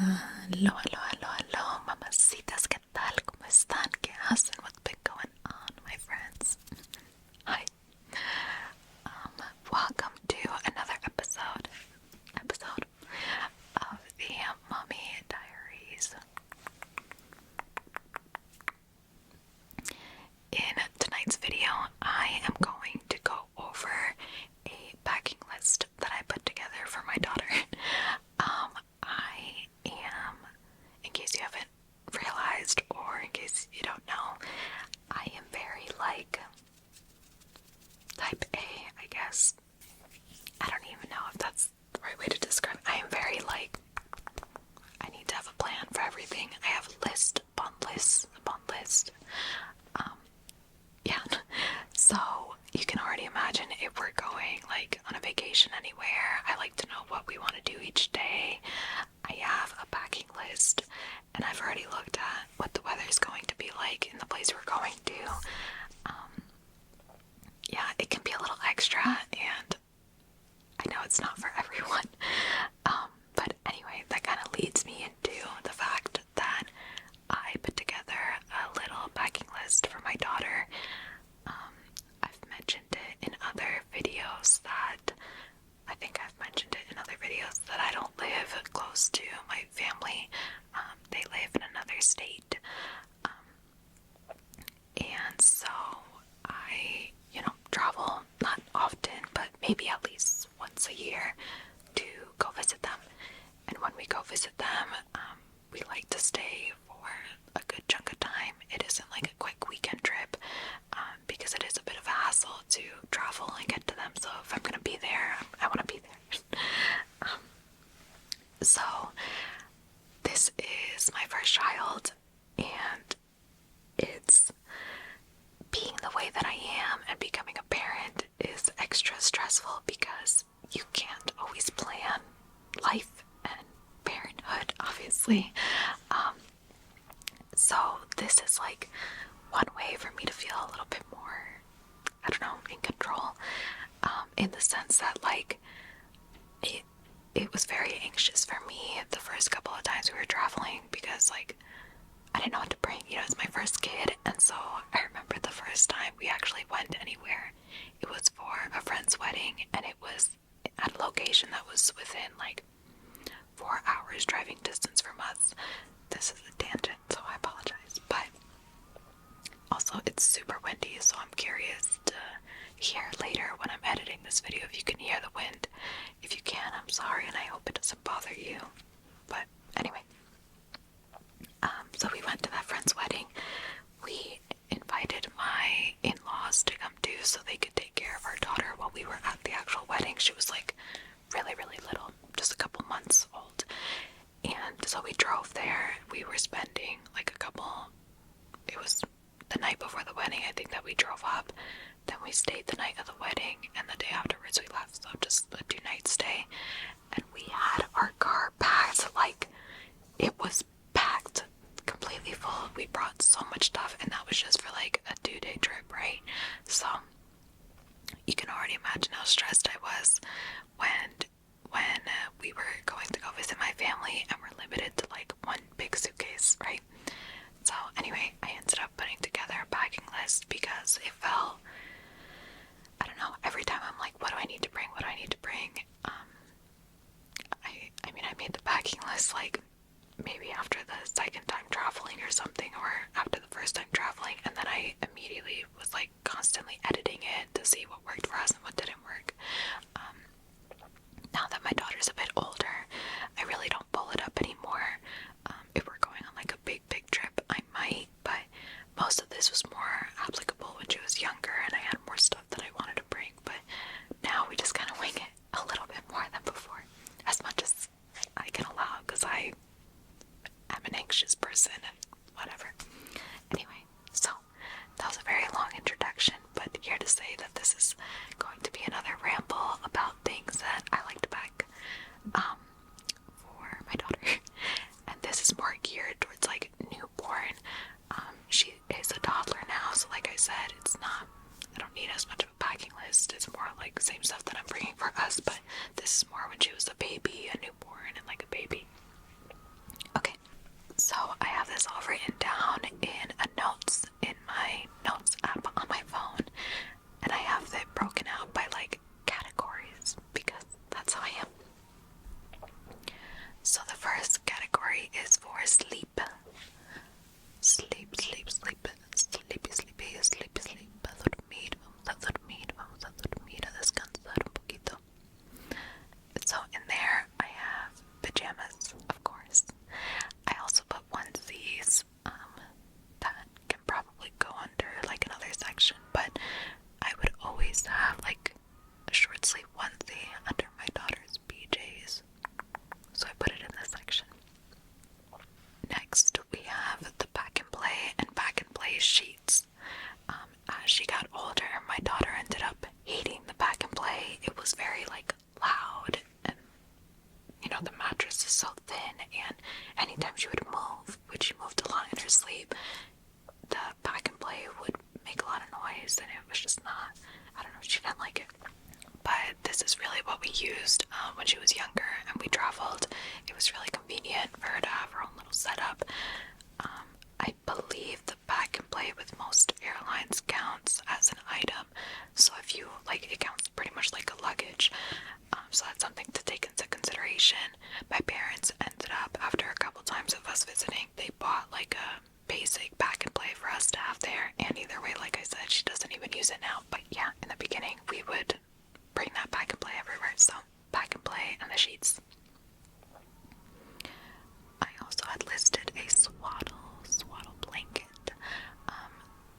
Hello, hello, hello, hello, mamacitas, ¿qué tal? ¿Cómo están? ¿Qué hacen? What's been going on, my friends? Hi. Welcome to another episode of the Mami Diaries. In tonight's video, I am going to go over a packing list that I put together for my daughter. I am, in case you haven't realized or in case you don't know, I am very like type A, I guess. I don't even know if that's the right way to describe it. I am very like, I need to have a plan for everything. I have list upon list upon list. Yeah. So you can already imagine if we're going like on a vacation anywhere, I like to know what we want to do each day. I have a packing list and I've already looked at what the weather is going to be like in the place we're going to. Yeah, it can be a little extra and I know it's not for everyone. But anyway, that kind of leads me into the fact that I put together a little packing list for my daughter. I've mentioned it in other videos that I don't live close to my family. They live in another state. And so I, travel not often, but maybe at least once a year to go visit them. And when we go visit them, we like to stay for a good chunk of time. It isn't like a quick weekend trip, because it is a bit of a hassle to travel and get to them. So if I'm gonna be there, I want to be there. So this is my first child, and it's being the way that I am and becoming a parent is extra stressful because you can't always plan life and parenthood, obviously. So this is like one way for me to feel a little bit more, I don't know, in control, in the sense that like it was very anxious for me the first couple of times we were traveling because like I didn't know what to bring. It's my first kid, and so I remember the first time we actually went anywhere, it was for a friend's wedding, and it was at a location that was within like 4 hours driving distance from us. This is a tangent, so I apologize, but also it's super windy, so I'm curious to hear later when I'm editing this video if you can hear the wind. If you can, I'm sorry, and I hope it doesn't bother you. But anyway, so we went to that friend's wedding. We invited my in-laws to come too so they could take care of our daughter while we were at the actual wedding. She was like really, really little, just a couple months old. And so we drove there. We were spending like it was the night before the wedding, I think, that we drove up. Then we stayed the night of the wedding, and the day afterwards we left, so just a 2-night stay. And we had our car packed, like, it was packed completely full. We brought so much stuff, and that was just for like a 2-day trip, right? So you can already imagine how stressed I was when we were going to go visit my family and we're limited to like one big suitcase, right? So anyway, I ended up putting together a packing list because it felt, I don't know, every time I'm like, what do I need to bring? What do I need to bring? I made the packing list like maybe after the second time traveling or something, or after the first time traveling, and then I immediately was like constantly editing it to see what worked for us and what didn't work. Now that my daughter's a bit older, I really don't pull it up anymore. If we're going on like a big trip, I might, but most of this was more applicable when she was younger and I had more stuff that I wanted to bring. But now we just kind of wing it a little bit more than before, as much as I can allow, because I'm an anxious person and whatever. Anyway, so that was a very long introduction, but here to say that this is going to be another ramble about things that I like to pack for my daughter. And this is more geared towards like newborn. She is a toddler now, so like I said, I don't need as much of a packing list. It's more like the same stuff that I'm bringing for us, but this is more when she was a baby, a newborn, and like a baby. sleep. Sleep, sleep, sleep, sleepy, sleepy, sleepy, sleep. Dormir, vamos a dormir, vamos a dormir, a descansar un poquito. So in there I have pajamas, of course. I also put onesies, that can probably go under like another section, but I would always have like a short sleeve onesie under my daughter's PJs. So I put it in this section. Next, we have the pack and play sheets. As she got older, my daughter ended up hating the pack and play. It was very like loud, and the mattress is so thin, and anytime she would move, which she moved a lot in her sleep, the pack and play would make a lot of noise, and it was just not, I don't know, she didn't like it. But this is really what we used when she was younger and we traveled. It was really convenient for her to have her own little setup. I believe the pack and play with most airlines counts as an item, so if you like, it counts pretty much like a luggage. So that's something to take into consideration. My parents ended up, after a couple times of us visiting, they bought like a basic pack and play for us to have there. And either way, like I said, she doesn't even use it now. But yeah, in the beginning, we would bring that pack and play everywhere. So pack and play and the sheets. I also had listed a swaddle blanket.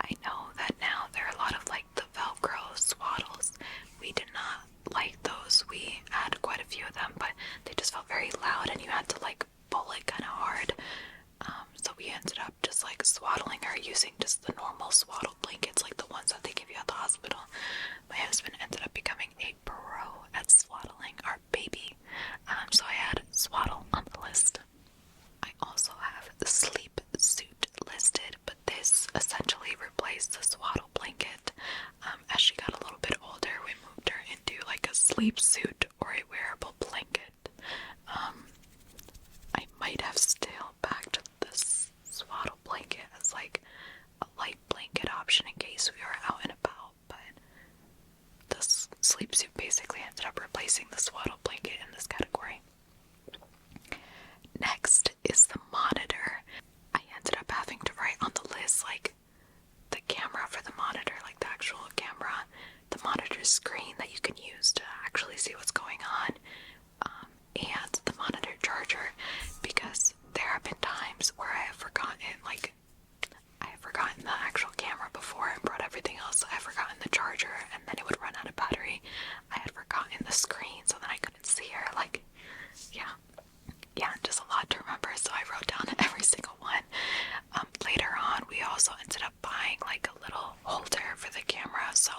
I know that now there are a lot of like the Velcro swaddles. We did not like those. We had quite a few of them, but they just felt very loud and you had to like pull it kind of hard. So we ended up just like swaddling her using just the normal swaddle blankets, like the ones that they give you at the hospital. My husband ended up becoming a pro at swaddling our baby. So I had swaddle on the list. I also have the sleep suit listed, but this essentially replaced the swaddle blanket. As she got a little bit older, we moved her into like a sleep suit or a wearable blanket. I might have still packed this swaddle blanket as like a light blanket option in case we were out and about, but this sleep suit basically ended up replacing the swaddle blanket in this category. Next is the monitor. I ended up having to write on the list like the camera for the monitor, like the actual camera, the monitor screen that you can use to actually see what's going on, and the monitor charger, because there have been times where I have forgotten the actual camera before and brought everything else. I had forgotten the charger and then it would run out of battery. I had forgotten the screen, so then I couldn't see her. Like, yeah, just a lot to remember, so I wrote down every single one. Later on, we also ended up buying like a little holder for the camera, so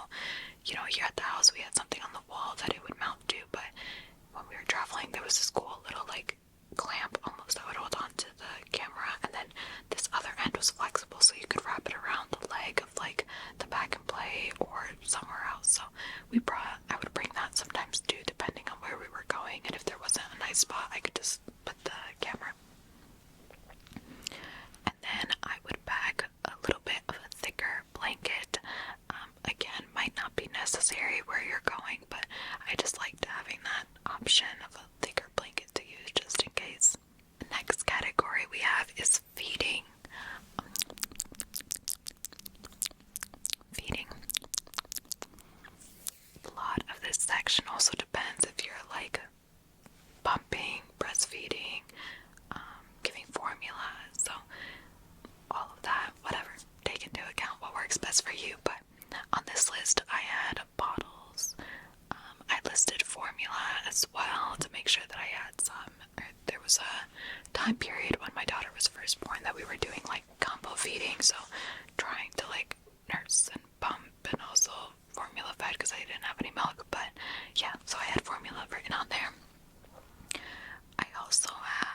here at the house we had something on the wall that it would mount to, but when we were traveling there was this cool little like clamp almost that would hold on to the camera, and then this other end was flexible so you could wrap it around the leg of like the pack and play or somewhere else. So I would bring that sometimes too, depending on where we were going, and if there wasn't a nice spot I could just put the camera. And then I would pack a little bit of a thicker blanket. Again, might not be necessary where you're going, but I just liked having that option of a thicker blanket to use just in case. The next category we have is feeding. A lot of this section also depends if you're like pumping, breastfeeding, giving formula, so all of that, whatever, take into account what works best for you. But on this list I had bottles. I listed formula as well to make sure that I had some. There was a time period when my daughter was first born that we were doing like combo feeding, so trying to like nurse and pump and also formula fed because I didn't have any milk. But yeah, so I had formula written on there. I also have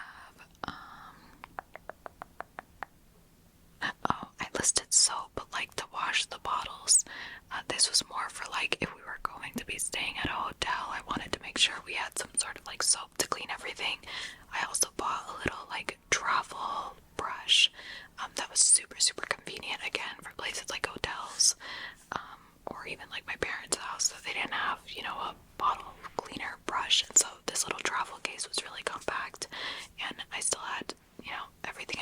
I listed soap, like to wash the bottles. This was more for like if we were going to be staying at a hotel, I wanted to make sure we had some sort of like soap to clean everything. I also bought a little like travel brush that was super convenient, again, for places like hotels, or even like my parents' house, so they didn't have a bottle cleaner brush, and so this little travel case was really compact, and I still had everything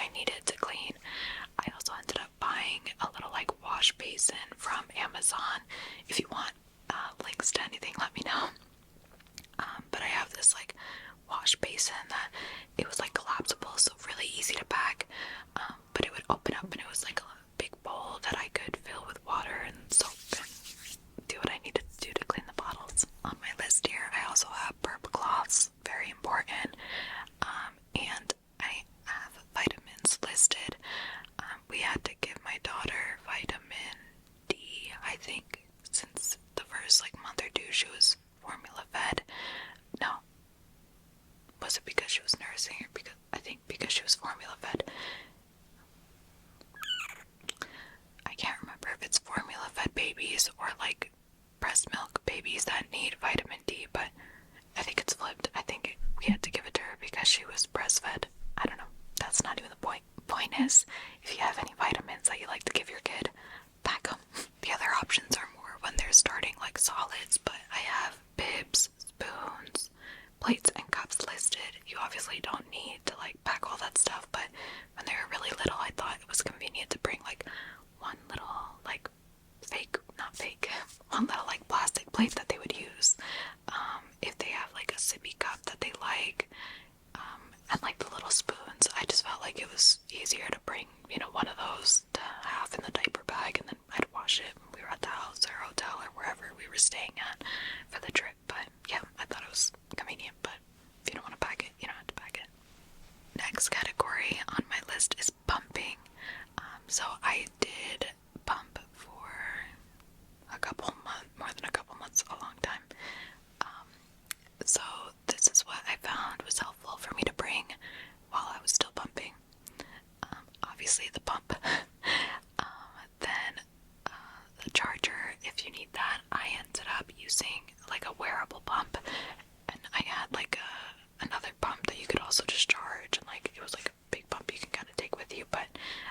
I don't know. That's not even the point. Point is, if you have any vitamins that you like to give your kid, pack them. The other options are more when they're starting like solids, but I have bibs, spoons, plates, and cups listed. You obviously don't need to like pack all that stuff, but when they were really little, I thought it was convenient to bring like one little like one little like plastic plate that they would use if they have like a sippy cup that they like, and like the little spoons. I just felt like it was easier to bring, one of those to have in the diaper bag, and then I'd wash it when we were at the house or hotel or wherever we were staying at for the trip. But yeah, I thought it was convenient, but if you don't want to pack it, you don't have to pack it. Next category on my list is pumping. So I did pump for a couple months, more than a couple months, a long time. So this is what I found was helpful for me to bring while I was still pumping. Obviously the pump, then the charger if you need that. I ended up using like a wearable pump, and I had like another pump that you could also just charge, and like it was like a big pump you can kind of take with you, but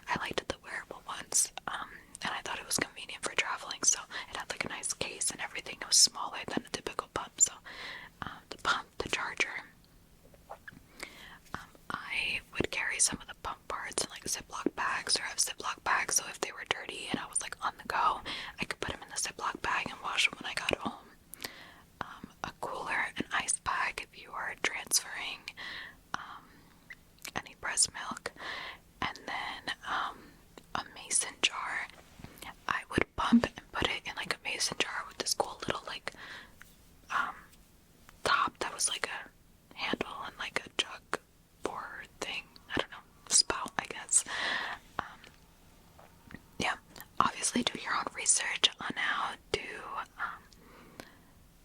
I liked the wearable ones, and I thought it was convenient for traveling. So it had like a nice case and everything. It was smaller than a typical pump. So the pump, the charger, I would carry some of the pump parts in like Ziploc bags, or have Ziploc bags, so if they were dirty and I was like on the go, I could put them in the Ziploc bag and wash them when I got home. A cooler, an ice pack if you are transferring any breast milk, and then a mason jar. I would pump and put it in like a mason jar with this cool little like top that was like a handle and like a jug pour thing. I don't know, spout, I guess. Yeah, obviously do your own research on how to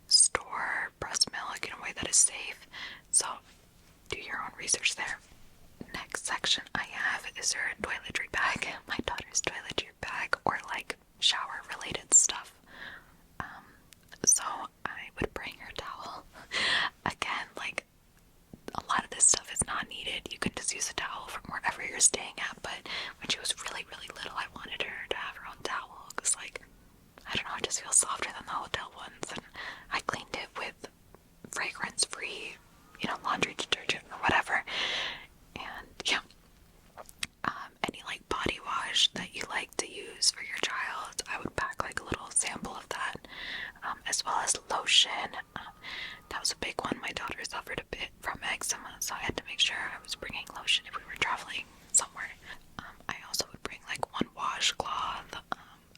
store breast milk in a way that is safe. So do your own research there. Next section I have is her toiletry bag, my daughter's toiletry bag, or like shower related stuff. So I would bring her towel. Again, like a lot of this stuff is not needed. You can just use a towel from wherever you're staying at, but when she was really, really little, I wanted her to have her own towel, because like, I don't know, it just feels softer than the hotel ones, and I cleaned it with fragrance-free, laundry detergent or whatever. And yeah, any like body wash that you like to use for your child, I would pack like a little sample of that, as well as lotion. That was a big one. My daughter suffered a bit from eczema, so I had to make sure I was bringing lotion if we were traveling somewhere. I also would bring like one washcloth,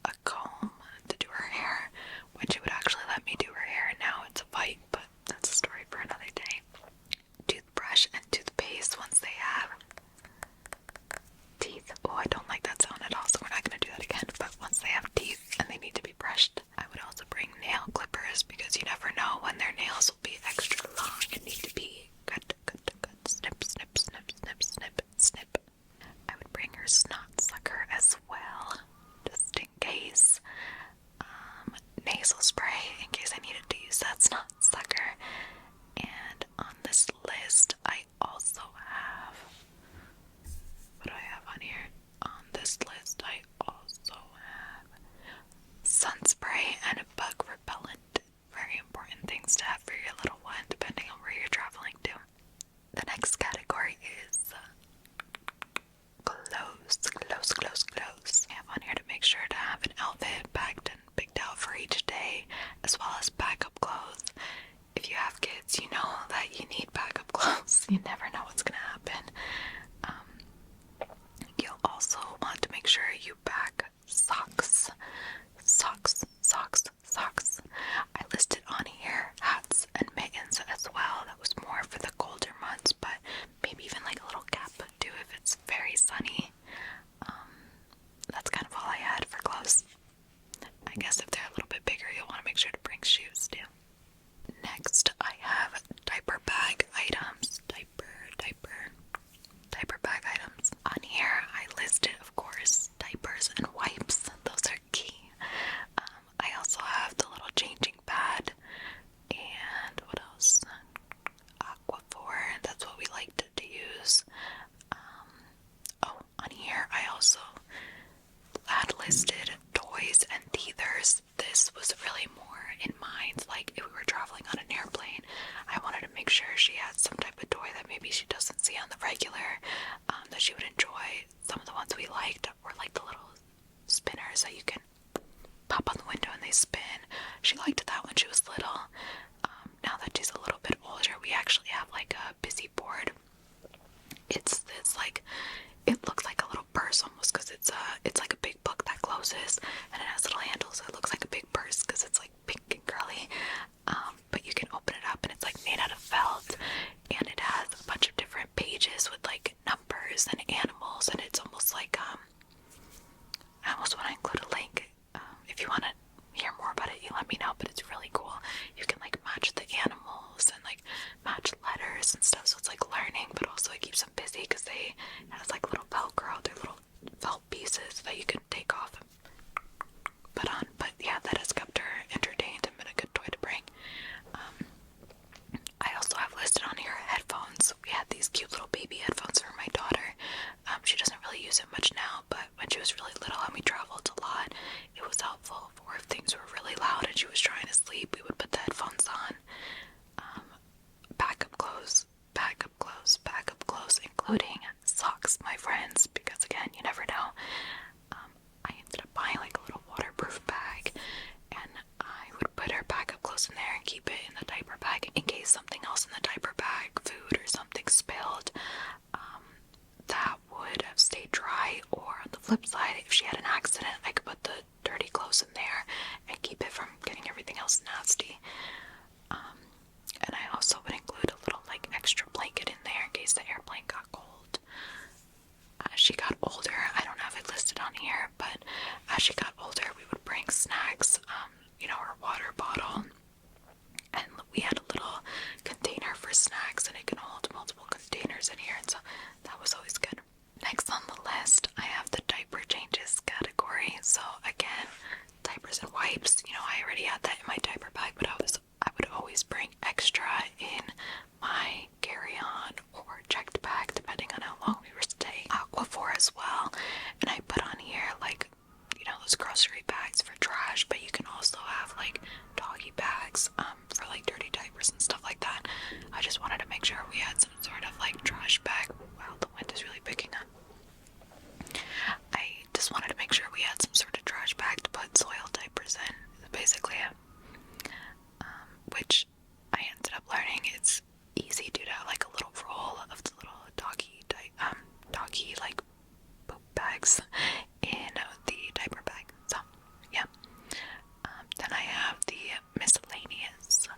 a comb to do her hair, when she would actually let me do her hair. Now it's a fight, but that's a story for another day. Toothbrush and toothpaste once they have teeth. Oh, I don't like that sound at all, so we're not going to do that again. But once they have teeth and they need to be brushed, I would also bring nail clippers, because you never know when their nails will be extra long and need to be cut. Snip, snip, snip, snip, snip, snip. she would enjoy. Some of the ones we liked were like the little spinners that you can pop on the window and they spin. She liked that when she was little. Now that she's a little bit older, we actually have like a busy board. It's this like, it looks like a little purse almost, because it's like a big book that closes and it has little handles, so it looks like a big purse because it's like pink and girly. But you can open it up and it's like made out of felt, and it has a bunch of different pages with like numbers and animals, and it's almost like I almost want to include a link. If you want to hear more about it, you let me know, but it's really cool. You can like match the animals and like match letters and stuff, so it's like learning, but also it keeps them busy because it has like little Velcro, they're little felt pieces that you can take off and put on. But yeah, that has kept her entertained and been a good toy to bring. I also have listed on here headphones. We had these cute little baby headphones for my daughter. She doesn't really use it much now, but when she was really little and we traveled a lot, it was helpful for if things were really loud and she was trying to sleep, we would put the headphones on. Backup clothes, including socks, my friends, because again, you never know. I ended up buying like a little waterproof bag, and I would put her backup clothes in there and keep it in the diaper bag in case something else in the diaper bag, food or something spilled, that would have stayed dry. Or on the flip side, if she had an accident, I could put the dirty clothes in there and keep it from getting everything else nasty. And I also would include a little like extra blanket in there in case the airplane got cold. As she got older, I don't have it listed on here, but as she got older, we would bring snacks, her water bottle, and we had a little container for snacks, and it can hold multiple containers in here, and so that was always good. Next on the list, I have the diaper changes category. So again, diapers and wipes, I already had that in my diaper bag, but I would always bring extra in my carry-on or checked bag, depending on how long we were staying. Aquaphor as well, and I put on here like, those grocery bags for trash, but you can also have like doggy bags for like dirty diapers and stuff like that. I just wanted to make sure we had some sort of like trash bag. Wow, the wind is really picking up. I just wanted to make sure we had some sort of trash bag to put soiled diapers in, basically. Which I ended up learning it's easy due to like a little roll of the little doggy like poop bags in the diaper bag. So yeah. Then I have the miscellaneous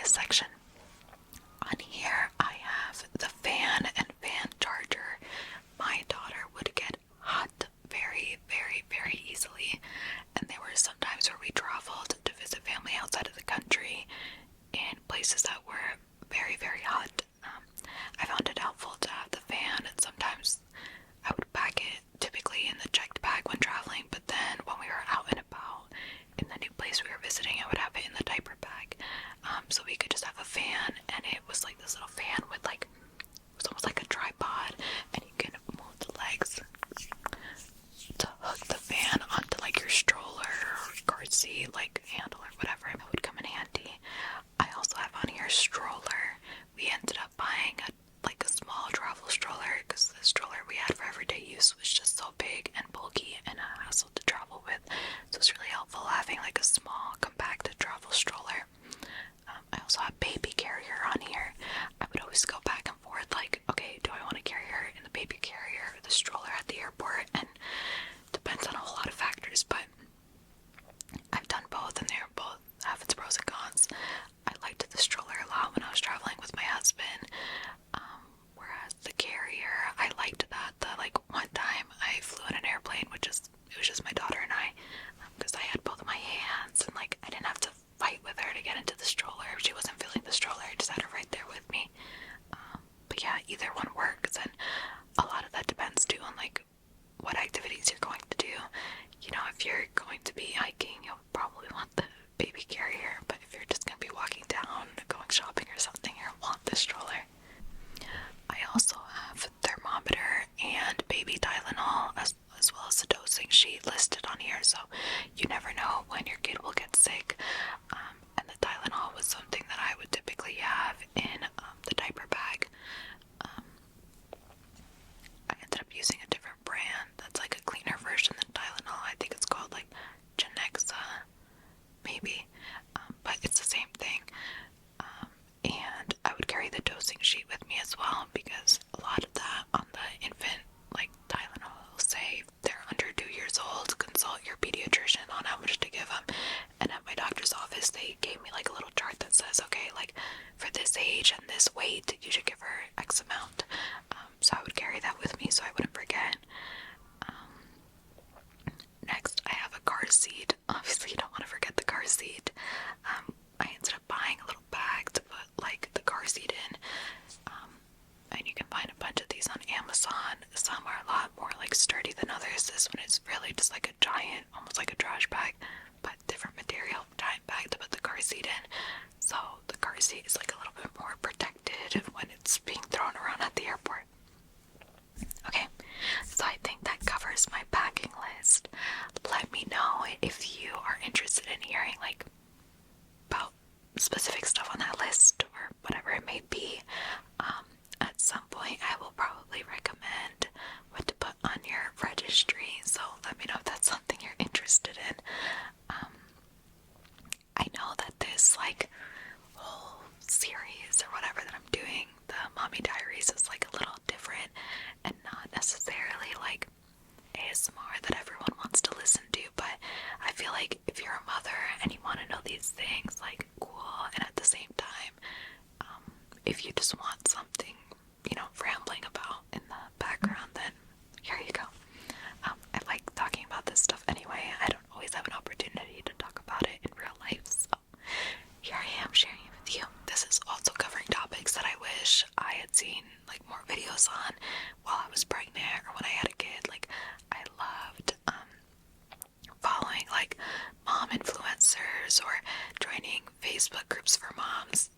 section. On here I have the fan and fan charger. My daughter would get hot very, very, very easily, and there were some times where we traveled to visit family outside of the country in places that were very, very hot. I found it helpful to have the fan, and sometimes I would pack it typically in the checked bag when traveling, but then when we were out and about in the new place we were visiting, I would have it in the diaper bag, so we could just have a fan, and it was like this little fan with like, it was almost like a tripod, and you can move the legs to hook the fan onto like your stroller or car seat like handle or whatever. It would come in handy. I also have on here stroller. We ended up buying a small travel stroller because the stroller we had for everyday use was just so big and bulky and a hassle to travel with. So it's really helpful having like a small, compacted travel stroller. I also have baby carrier on here. I as well, because a lot of that on the infant, like Tylenol, will say they're under 2 years old, consult your pediatrician on how much to give them. And at my doctor's office, they gave me like a little chart that says, okay, like for this age and this weight, you should give her X amount. So I would carry that with me so I wouldn't forget. Next, I have a car seat. Obviously, you don't want to forget the car seat. I ended up buying a little bag to put like the car seat in. And you can find a bunch of these on Amazon. Some are a lot more like sturdy than others. This one is really just like a giant, almost like a trash bag, but different material, giant bag to put the car seat in. So the car seat is like a little bit more protected when it's being thrown around at the airport. Okay, so I think that covers my packing list. Let me know if you are interested in hearing like about specific stuff on that list or whatever it may be. At some point I will probably recommend what to put on your registry, so let me know if that's something you're interested in. I know that this like whole series or whatever that I'm doing, the Mami Diaries, is like a little different and not necessarily like ASMR that everyone wants to listen to, but I feel like if you're a mother and you want to know these things, like cool, and at the same time, if you just want something, you know, rambling about in the background, then here you go. I like talking about this stuff anyway. I don't always have an opportunity to talk about it in real life, so here I am sharing it with you. This is also covering topics that I wish I had seen like more videos on while I was pregnant or when I had a kid. Like I loved following like mom influencers or joining Facebook groups for moms